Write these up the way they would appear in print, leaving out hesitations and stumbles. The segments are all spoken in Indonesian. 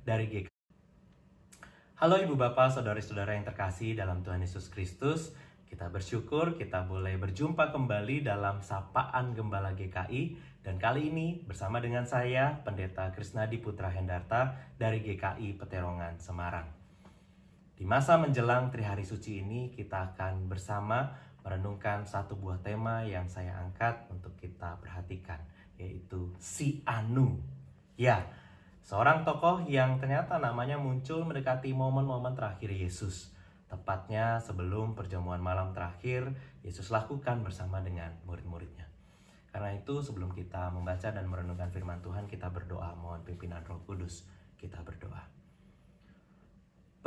dari GKI. Halo Ibu Bapak, Saudara-saudara yang terkasih dalam Tuhan Yesus Kristus. Kita bersyukur kita boleh berjumpa kembali dalam Sapaan Gembala GKI. Dan kali ini bersama dengan saya, Pendeta Krisnadi Putra Hendarta dari GKI Peterongan, Semarang. Di masa menjelang Trihari Suci ini, kita akan bersama merenungkan satu buah tema yang saya angkat untuk kita perhatikan, yaitu si Anu. Ya, seorang tokoh yang ternyata namanya muncul mendekati momen-momen terakhir Yesus. Tepatnya sebelum perjamuan malam terakhir Yesus lakukan bersama dengan murid-muridnya. Karena itu sebelum kita membaca dan merenungkan firman Tuhan, kita berdoa mohon pimpinan Roh Kudus. Kita berdoa.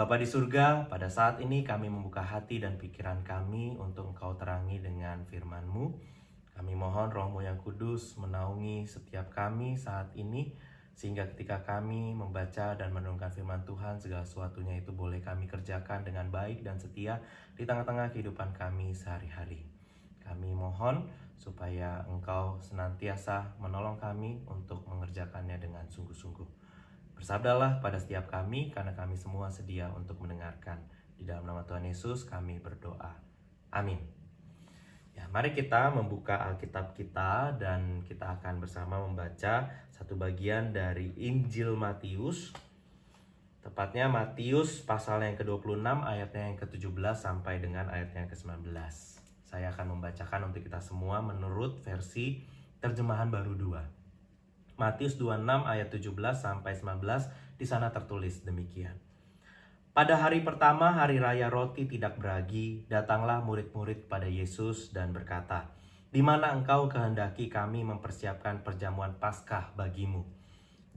Bapa di surga, pada saat ini kami membuka hati dan pikiran kami untuk Engkau terangi dengan firman-Mu. Kami mohon Roh-Mu yang kudus menaungi setiap kami saat ini, sehingga ketika kami membaca dan merenungkan firman Tuhan, segala sesuatunya itu boleh kami kerjakan dengan baik dan setia di tengah-tengah kehidupan kami sehari-hari. Kami mohon supaya Engkau senantiasa menolong kami untuk mengerjakannya dengan sungguh-sungguh. Bersabdalah pada setiap kami, karena kami semua sedia untuk mendengarkan. Di dalam nama Tuhan Yesus kami berdoa. Amin. Ya, mari kita membuka Alkitab kita dan kita akan bersama membaca satu bagian dari Injil Matius. Tepatnya Matius pasal yang ke-26 ayatnya yang ke-17 sampai dengan ayatnya yang ke-19. Saya akan membacakan untuk kita semua menurut versi terjemahan baru 2. Matius 26 ayat 17 sampai 19 di sana tertulis demikian. Pada hari pertama hari raya roti tidak beragi, datanglah murid-murid pada Yesus dan berkata, "Di mana engkau kehendaki kami mempersiapkan perjamuan Paskah bagimu?"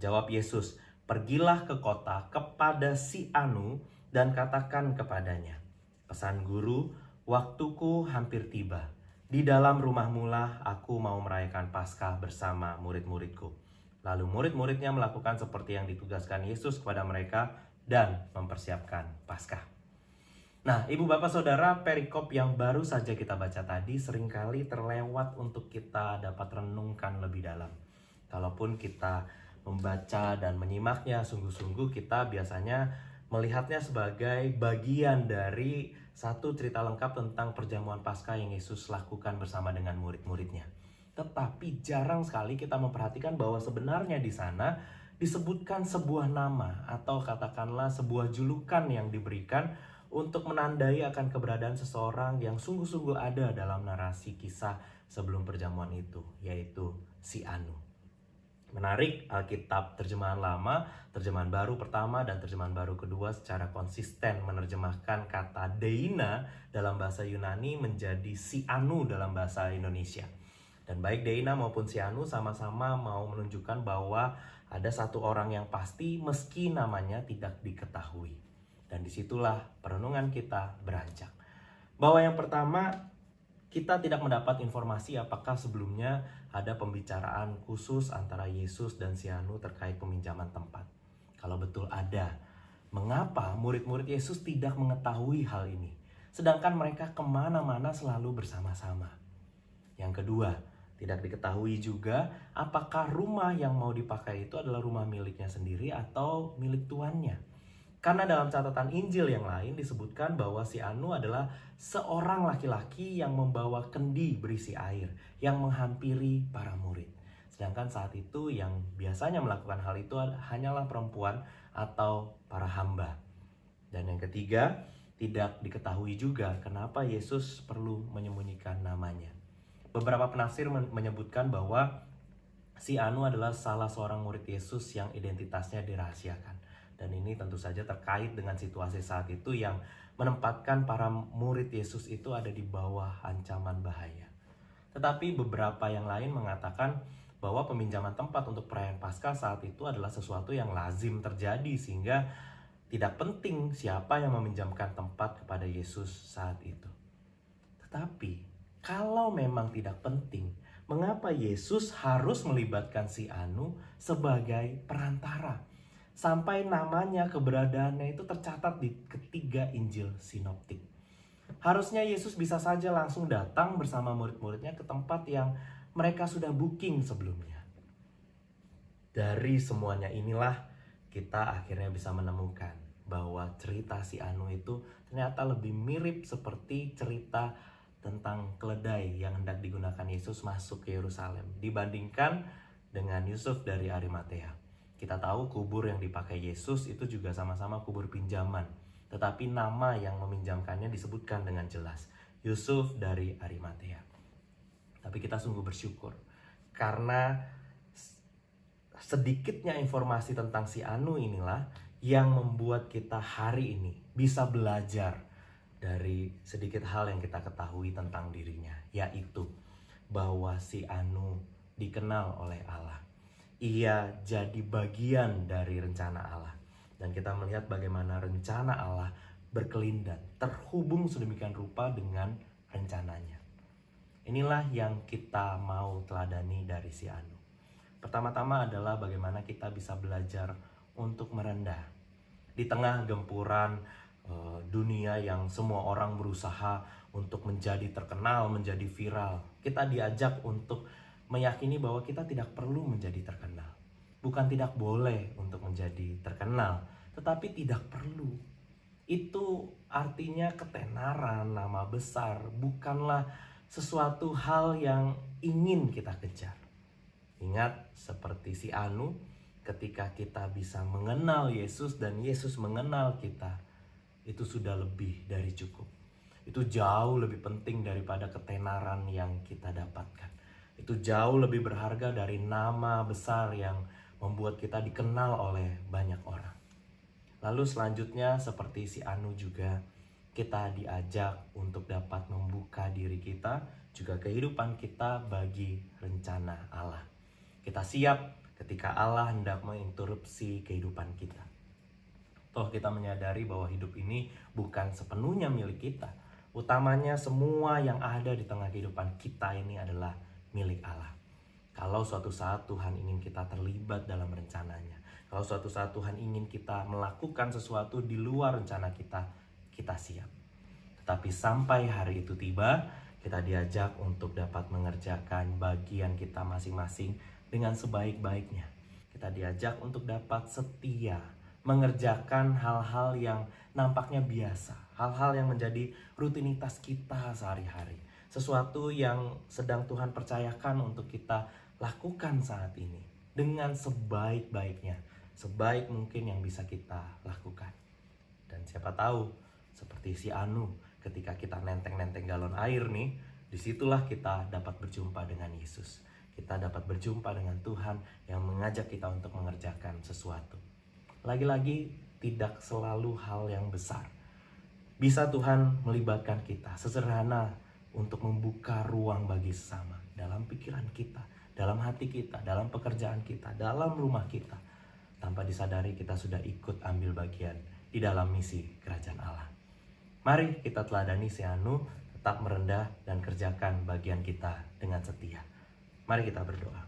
Jawab Yesus, "Pergilah ke kota kepada si Anu dan katakan kepadanya, pesan guru, waktuku hampir tiba. Di dalam rumahmu lah aku mau merayakan Paskah bersama murid-muridku." Lalu murid-muridnya melakukan seperti yang ditugaskan Yesus kepada mereka dan mempersiapkan Paskah. Nah, Ibu Bapak Saudara, perikop yang baru saja kita baca tadi seringkali terlewat untuk kita dapat renungkan lebih dalam. Kalaupun kita membaca dan menyimaknya sungguh-sungguh, kita biasanya melihatnya sebagai bagian dari satu cerita lengkap tentang perjamuan Paskah yang Yesus lakukan bersama dengan murid-muridnya. Tetapi jarang sekali kita memperhatikan bahwa sebenarnya di sana disebutkan sebuah nama atau katakanlah sebuah julukan yang diberikan untuk menandai akan keberadaan seseorang yang sungguh-sungguh ada dalam narasi kisah sebelum perjamuan itu, yaitu si Anu. Menarik, Alkitab terjemahan lama, terjemahan baru pertama dan terjemahan baru kedua secara konsisten menerjemahkan kata deina dalam bahasa Yunani menjadi si Anu dalam bahasa Indonesia. Dan baik Deina maupun si Anu sama-sama mau menunjukkan bahwa ada satu orang yang pasti meski namanya tidak diketahui. Dan disitulah perenungan kita beranjak. Bahwa yang pertama, kita tidak mendapat informasi apakah sebelumnya ada pembicaraan khusus antara Yesus dan si Anu terkait peminjaman tempat. Kalau betul ada, mengapa murid-murid Yesus tidak mengetahui hal ini? Sedangkan mereka kemana-mana selalu bersama-sama. Yang kedua, tidak diketahui juga apakah rumah yang mau dipakai itu adalah rumah miliknya sendiri atau milik tuannya. Karena dalam catatan Injil yang lain disebutkan bahwa si Anu adalah seorang laki-laki yang membawa kendi berisi air yang menghampiri para murid. Sedangkan saat itu yang biasanya melakukan hal itu hanyalah perempuan atau para hamba. Dan yang ketiga, tidak diketahui juga kenapa Yesus perlu menyembunyikan namanya. Beberapa penafsir menyebutkan bahwa si Anu adalah salah seorang murid Yesus yang identitasnya dirahasiakan. Dan ini tentu saja terkait dengan situasi saat itu yang menempatkan para murid Yesus itu ada di bawah ancaman bahaya. Tetapi beberapa yang lain mengatakan bahwa peminjaman tempat untuk perayaan Paskah saat itu adalah sesuatu yang lazim terjadi sehingga tidak penting siapa yang meminjamkan tempat kepada Yesus saat itu. Tetapi kalau memang tidak penting, mengapa Yesus harus melibatkan si Anu sebagai perantara? Sampai namanya, keberadaannya itu tercatat di ketiga Injil Sinoptik. Harusnya Yesus bisa saja langsung datang bersama murid-muridnya ke tempat yang mereka sudah booking sebelumnya. Dari semuanya inilah kita akhirnya bisa menemukan bahwa cerita si Anu itu ternyata lebih mirip seperti cerita tentang keledai yang hendak digunakan Yesus masuk ke Yerusalem dibandingkan dengan Yusuf dari Arimatea. Kita tahu kubur yang dipakai Yesus itu juga sama-sama kubur pinjaman, tetapi nama yang meminjamkannya disebutkan dengan jelas, Yusuf dari Arimatea. Tapi kita sungguh bersyukur karena sedikitnya informasi tentang si Anu inilah yang membuat kita hari ini bisa belajar dari sedikit hal yang kita ketahui tentang dirinya, yaitu bahwa si Anu dikenal oleh Allah. Ia jadi bagian dari rencana Allah. Dan kita melihat bagaimana rencana Allah berkelindan, terhubung sedemikian rupa dengan rencananya. Inilah yang kita mau teladani dari si Anu. Pertama-tama adalah bagaimana kita bisa belajar untuk merendah. Di tengah gempuran dunia yang semua orang berusaha untuk menjadi terkenal, menjadi viral, kita diajak untuk meyakini bahwa kita tidak perlu menjadi terkenal. Bukan tidak boleh untuk menjadi terkenal, tetapi tidak perlu. Itu artinya ketenaran, nama besar, bukanlah sesuatu hal yang ingin kita kejar. Ingat seperti si Anu, ketika kita bisa mengenal Yesus dan Yesus mengenal kita, itu sudah lebih dari cukup. Itu jauh lebih penting daripada ketenaran yang kita dapatkan. Itu jauh lebih berharga dari nama besar yang membuat kita dikenal oleh banyak orang. Lalu selanjutnya seperti si Anu juga, kita diajak untuk dapat membuka diri kita, juga kehidupan kita bagi rencana Allah. Kita siap ketika Allah hendak menginterupsi kehidupan kita. Toh kita menyadari bahwa hidup ini bukan sepenuhnya milik kita. Utamanya semua yang ada di tengah kehidupan kita ini adalah milik Allah. Kalau suatu saat Tuhan ingin kita terlibat dalam rencananya, kalau suatu saat Tuhan ingin kita melakukan sesuatu di luar rencana kita, kita siap. Tetapi sampai hari itu tiba, kita diajak untuk dapat mengerjakan bagian kita masing-masing dengan sebaik-baiknya. Kita diajak untuk dapat setia, mengerjakan hal-hal yang nampaknya biasa, hal-hal yang menjadi rutinitas kita sehari-hari, sesuatu yang sedang Tuhan percayakan untuk kita lakukan saat ini dengan sebaik-baiknya, sebaik mungkin yang bisa kita lakukan. Dan siapa tahu seperti si Anu, ketika kita nenteng-nenteng galon air nih, disitulah kita dapat berjumpa dengan Yesus. Kita dapat berjumpa dengan Tuhan yang mengajak kita untuk mengerjakan sesuatu. Lagi-lagi tidak selalu hal yang besar. Bisa Tuhan melibatkan kita sesederhana untuk membuka ruang bagi sesama dalam pikiran kita, dalam hati kita, dalam pekerjaan kita, dalam rumah kita. Tanpa disadari kita sudah ikut ambil bagian di dalam misi kerajaan Allah. Mari kita teladani si Anu, tetap merendah dan kerjakan bagian kita dengan setia. Mari kita berdoa.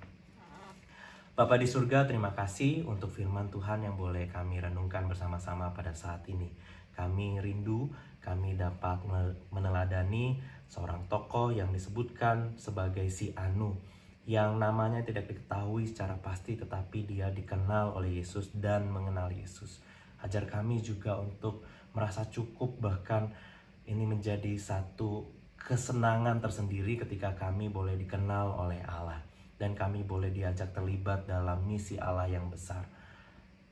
Bapa di surga, terima kasih untuk firman Tuhan yang boleh kami renungkan bersama-sama pada saat ini. Kami rindu, kami dapat meneladani seorang tokoh yang disebutkan sebagai si Anu, yang namanya tidak diketahui secara pasti tetapi dia dikenal oleh Yesus dan mengenal Yesus. Ajar kami juga untuk merasa cukup, bahkan ini menjadi satu kesenangan tersendiri ketika kami boleh dikenal oleh Allah dan kami boleh diajak terlibat dalam misi Allah yang besar.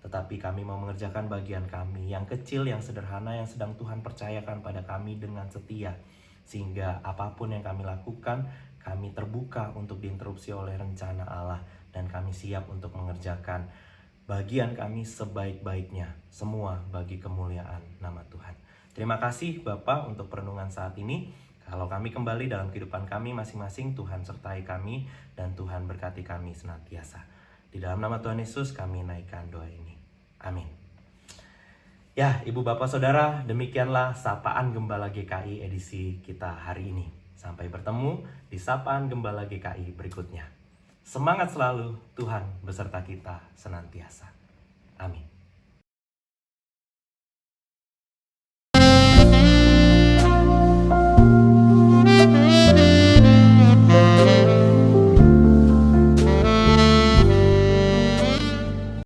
Tetapi kami mau mengerjakan bagian kami yang kecil, yang sederhana, yang sedang Tuhan percayakan pada kami dengan setia, sehingga apapun yang kami lakukan, kami terbuka untuk diinterupsi oleh rencana Allah dan kami siap untuk mengerjakan bagian kami sebaik-baiknya, semua bagi kemuliaan nama Tuhan. Terima kasih Bapa untuk perenungan saat ini. Kalau kami kembali dalam kehidupan kami masing-masing, Tuhan sertai kami dan Tuhan berkati kami senantiasa. Di dalam nama Tuhan Yesus kami naikkan doa ini. Amin. Ya, Ibu Bapak Saudara, demikianlah Sapaan Gembala GKI edisi kita hari ini. Sampai bertemu di Sapaan Gembala GKI berikutnya. Semangat selalu, Tuhan beserta kita senantiasa. Amin.